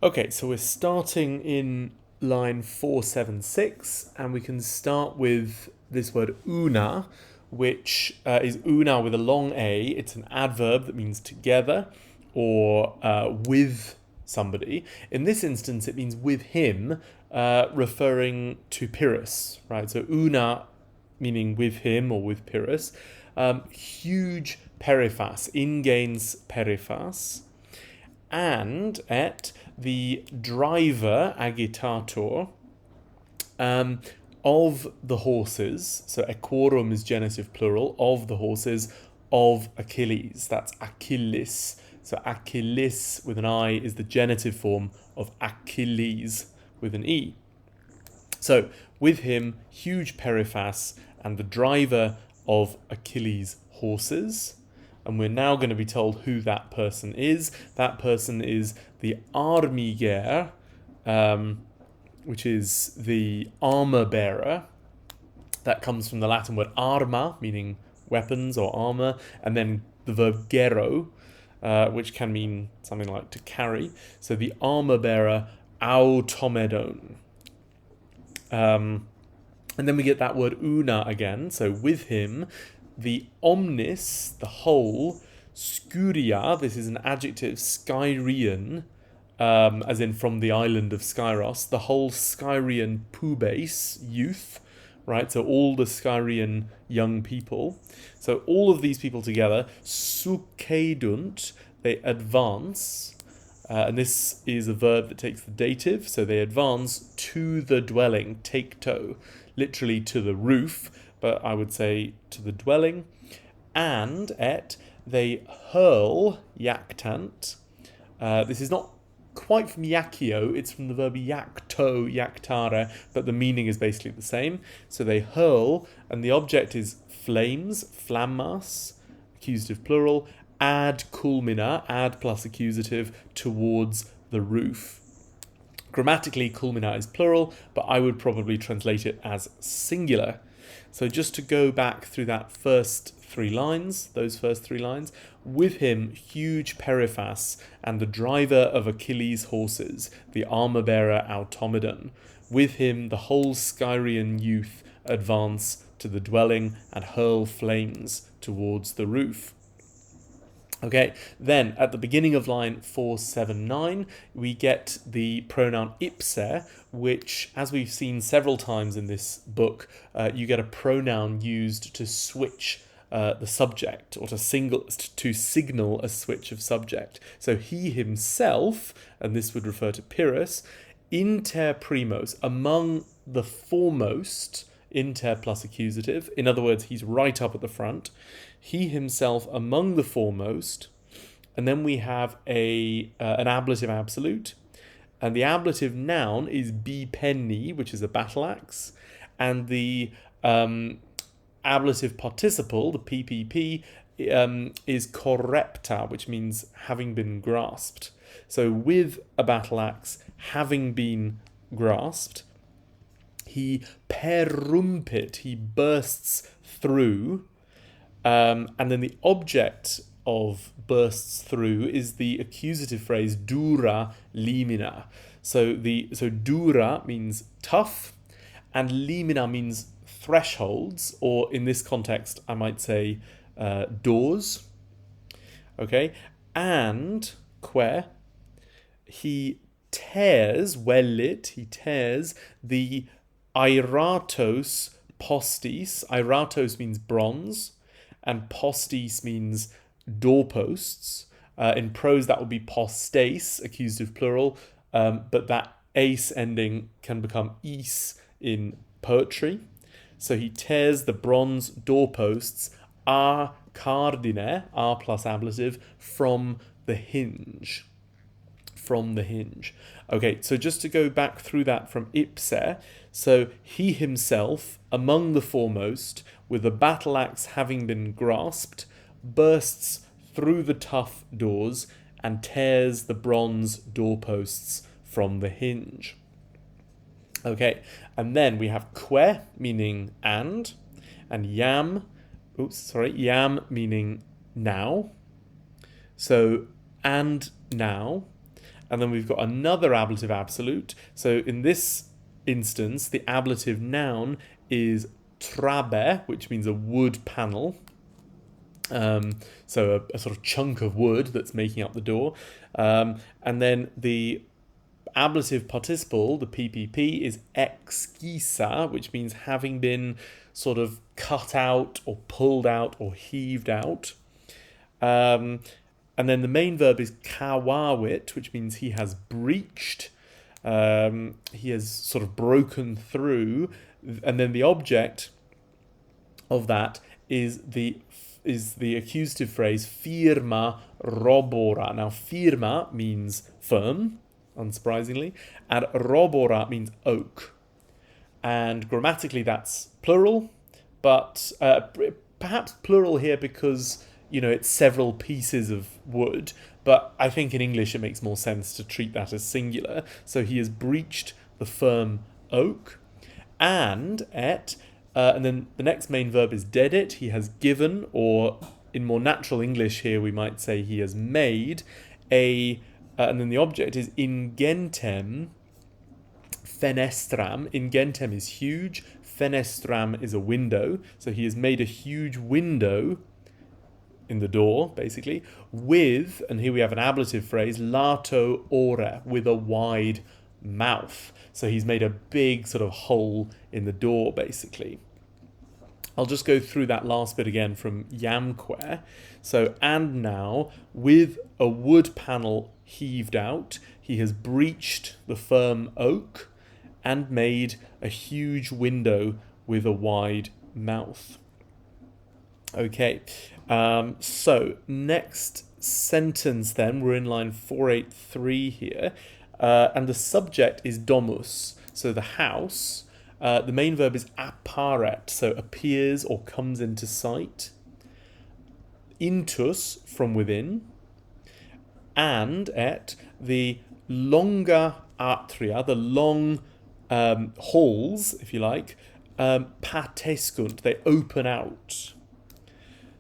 Okay, so we're starting in line 476, and we can start with this word una, which is una with a long A. It's an adverb that means together or with somebody. In this instance, it means with him, referring to Pyrrhus, right? So una meaning with him or with Pyrrhus. Huge periphas, ingains periphas, and at the driver agitator of the horses. So equorum is genitive plural of the horses of Achilles. That's Achilles. So Achilles with an I is the genitive form of Achilles with an E. So with him, huge periphas and the driver of Achilles' horses. And we're now going to be told who that person is. That person is the armiger, which is the armor bearer. That comes from the Latin word arma, meaning weapons or armor, and then the verb gero, which can mean something like to carry. So the armor bearer automedon. And then we get that word una again. So with him, the omnis, the whole, scuria, this is an adjective, Skyrian, as in from the island of Skyros, the whole Skyrian pubes, youth, right? So all the Skyrian young people. So all of these people together, sucedunt, they advance. And this is a verb that takes the dative, so they advance to the dwelling, tekto, literally to the roof, but I would say to the dwelling. And they hurl, jactant. This is not quite from yakio, it's from the verb yakto, yaktare, but the meaning is basically the same. So they hurl, and the object is flames, flammas, accusative plural, ad culmina, ad plus accusative, towards the roof. Grammatically, culmina is plural, but I would probably translate it as singular. So just to go back through that first three lines, those first three lines, with him, huge periphas, and the driver of Achilles' horses, the armor bearer Automedon. With him, the whole Skyrian youth advance to the dwelling and hurl flames towards the roof. Okay, then at the beginning of line 479, we get the pronoun ipse, which, as we've seen several times in this book, you get a pronoun used to switch the subject, or to signal a switch of subject. So he himself, and this would refer to Pyrrhus, inter primos, among the foremost, inter plus accusative. In other words, he's right up at the front. He himself among the foremost. And then we have an ablative absolute. And the ablative noun is bipenni, which is a battle axe. And the ablative participle, the PPP, is correpta, which means having been grasped. So with a battle axe having been grasped, he perumpit, he bursts through, and then the object of bursts through is the accusative phrase dura limina. So dura means tough, and limina means thresholds, or in this context, I might say doors. Okay, and he tears, he tears the airatos postis. Airatos means bronze, and postis means doorposts. In prose, that would be postes, accusative plural, but that ace ending can become is in poetry. So he tears the bronze doorposts, a cardine, a plus ablative, from the hinge. From the hinge. Okay, so just to go back through that from ipse, so he himself, among the foremost, with the battle axe having been grasped, bursts through the tough doors and tears the bronze doorposts from the hinge. Okay, and then we have meaning and yam meaning now. So and now. And then we've got another ablative absolute. So in this instance, the ablative noun is trabe, which means a wood panel. So a sort of chunk of wood that's making up the door. And then the ablative participle, the PPP, is exquisa, which means having been sort of cut out or pulled out or heaved out. And then the main verb is kawawit, which means he has breached. He has sort of broken through. And then the object of that is the accusative phrase firma robora. Now, firma means firm, unsurprisingly, and robora means oak. And grammatically, that's plural, but perhaps plural here because, it's several pieces of wood. But I think in English it makes more sense to treat that as singular. So he has breached the firm oak, and then the next main verb is dedit. He has given, or in more natural English here we might say he has made and then the object is ingentem fenestram. Ingentem is huge, fenestram is a window. So he has made a huge window in the door, basically, with, and here we have an ablative phrase, lato ore, with a wide mouth. So he's made a big sort of hole in the door, basically. I'll just go through that last bit again from Yamque. So, and now, with a wood panel heaved out, he has breached the firm oak and made a huge window with a wide mouth. Okay, so next sentence then, we're in line 483 here, and the subject is domus, so the house. The main verb is apparet, so appears or comes into sight. Intus, from within. And the longa atria, the long halls, if you like, patescunt, they open out.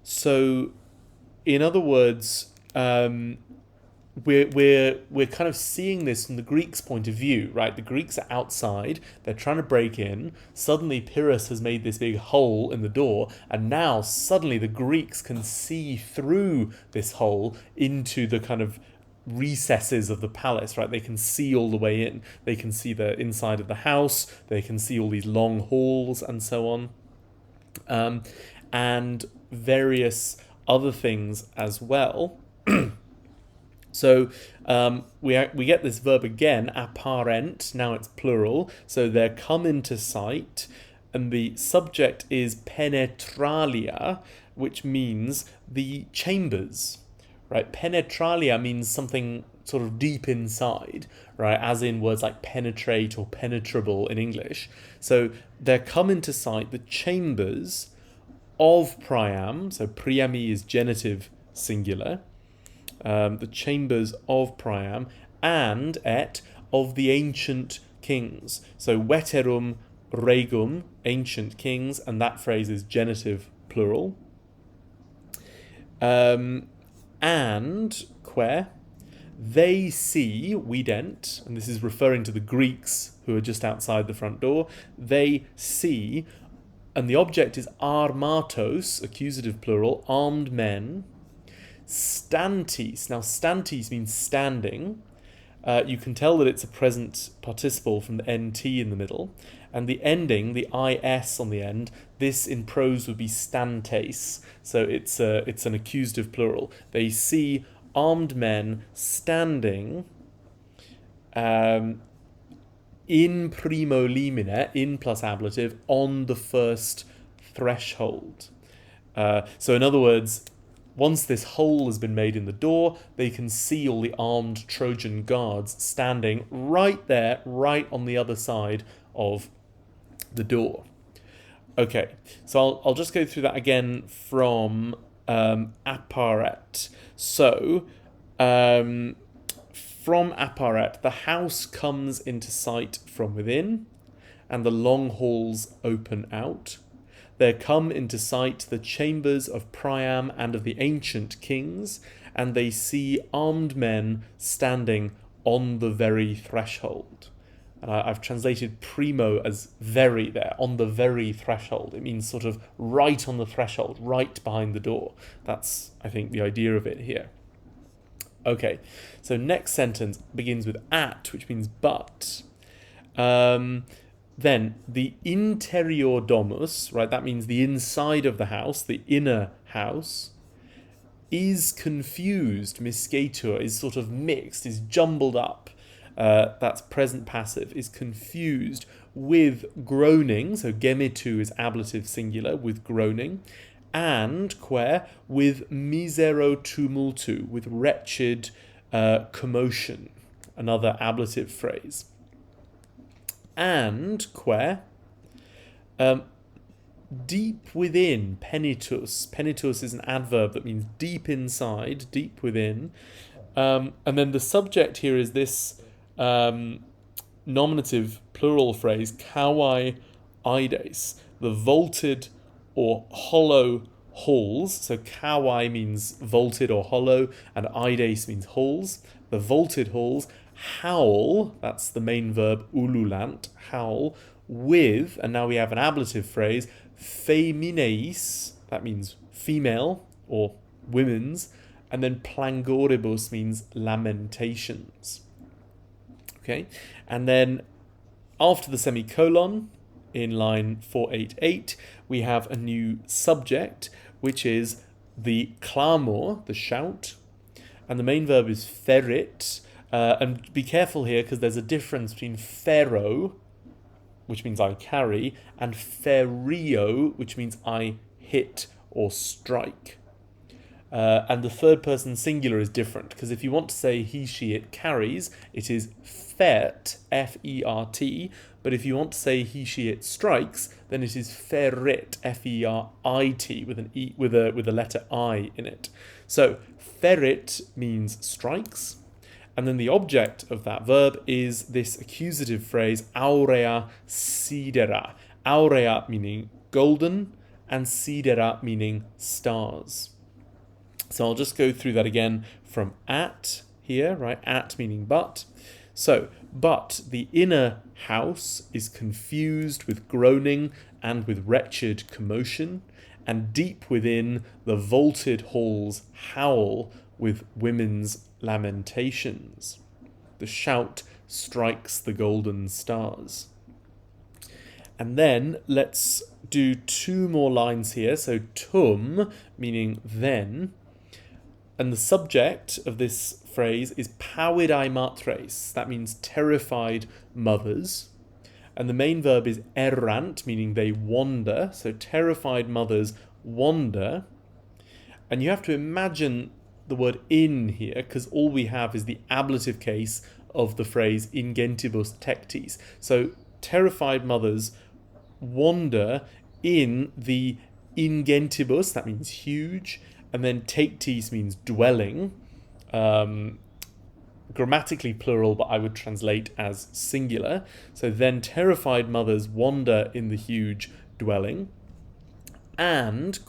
So, in other words, we're kind of seeing this from the Greeks' point of view, right? The Greeks are outside, they're trying to break in. Suddenly Pyrrhus has made this big hole in the door, and now suddenly the Greeks can see through this hole into the kind of recesses of the palace, right? They can see all the way in. They can see the inside of the house, they can see all these long halls and so on. And various other things as well. So we get this verb again, apparent, now it's plural, so they're come into sight, and the subject is penetralia, which means the chambers, right? Penetralia means something sort of deep inside, right? As in words like penetrate or penetrable in English. So they're come into sight, the chambers of Priam, so Priami is genitive singular, the chambers of Priam, and of the ancient kings. So veterum regum, ancient kings, and that phrase is genitive plural. And they see, vident, and this is referring to the Greeks who are just outside the front door, they see, and the object is armatos, accusative plural, armed men. Stantis. Now, stantis means standing. You can tell that it's a present participle from the nt in the middle. And the ending, the is on the end, this in prose would be stantes. So it's an accusative plural. They see armed men standing in primo limine, in plus ablative, on the first threshold. So in other words, once this hole has been made in the door, they can see all the armed Trojan guards standing right there, right on the other side of the door. Okay, so I'll just go through that again from apparet. So, from apparet, the house comes into sight from within, and the long halls open out. There come into sight the chambers of Priam and of the ancient kings, and they see armed men standing on the very threshold. And I've translated primo as very there, on the very threshold. It means sort of right on the threshold, right behind the door. That's, I think, the idea of it here. Okay, so next sentence begins with at, which means but. Then the interior domus, right, that means the inside of the house, the inner house, is confused, miscetur, is sort of mixed, is jumbled up. That's present passive, is confused with groaning, so gemitu is ablative singular, with groaning, and with misero tumultu, with wretched commotion, another ablative phrase. And deep within, penitus. Penitus is an adverb that means deep inside, deep within. And then the subject here is this nominative plural phrase, kawai ides, the vaulted or hollow halls. So kawai means vaulted or hollow, and ides means halls. The vaulted halls howl, that's the main verb, ululant, howl, with, and now we have an ablative phrase, femineis, that means female or women's, and then plangoribus means lamentations. Okay, and then after the semicolon, in line 488, we have a new subject, which is the clamor, the shout, and the main verb is ferit. And be careful here because there's a difference between fero, which means I carry, and ferio, which means I hit or strike. And the third person singular is different, because if you want to say he, she, it carries, it is fert, F-E-R-T, but if you want to say he, she, it strikes, then it is ferit, F-E-R-I-T, with an E, with a letter I in it. So ferit means strikes, and then the object of that verb is this accusative phrase, aurea sidera. Aurea meaning golden, and sidera meaning stars. So I'll just go through that again from at here, right? At meaning but. So, but the inner house is confused with groaning and with wretched commotion, and deep within the vaulted halls howl with women's lamentations. The shout strikes the golden stars. And then let's do two more lines here. So tum, meaning then, and the subject of this phrase is pavidai matres. That means terrified mothers. And the main verb is errant, meaning they wander. So terrified mothers wander. And you have to imagine the word in here, because all we have is the ablative case of the phrase in gentibus tectis. So terrified mothers wander in the in gentibus, that means huge, and then tectis means dwelling. Grammatically plural, but I would translate as singular. So then terrified mothers wander in the huge dwelling. And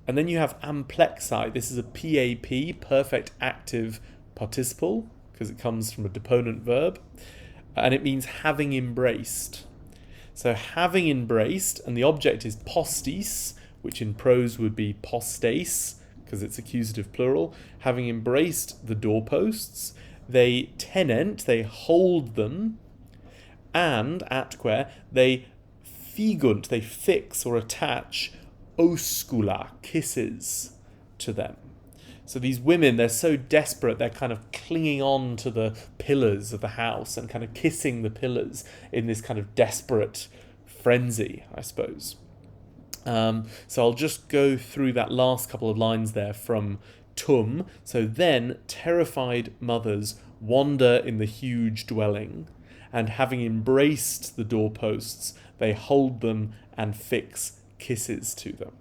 and then you have amplexi. This is a PAP, perfect active participle, because it comes from a deponent verb, and it means having embraced. So having embraced, and the object is postis, which in prose would be postes, because it's accusative plural. Having embraced the doorposts, they tenent, they hold them, and atque, they figunt, they fix or attach oscula, kisses, to them. So these women, they're so desperate, they're kind of clinging on to the pillars of the house and kind of kissing the pillars in this kind of desperate frenzy, I suppose. So I'll just go through that last couple of lines there from tum. So then terrified mothers wander in the huge dwelling, and having embraced the doorposts, they hold them and fix kisses to them.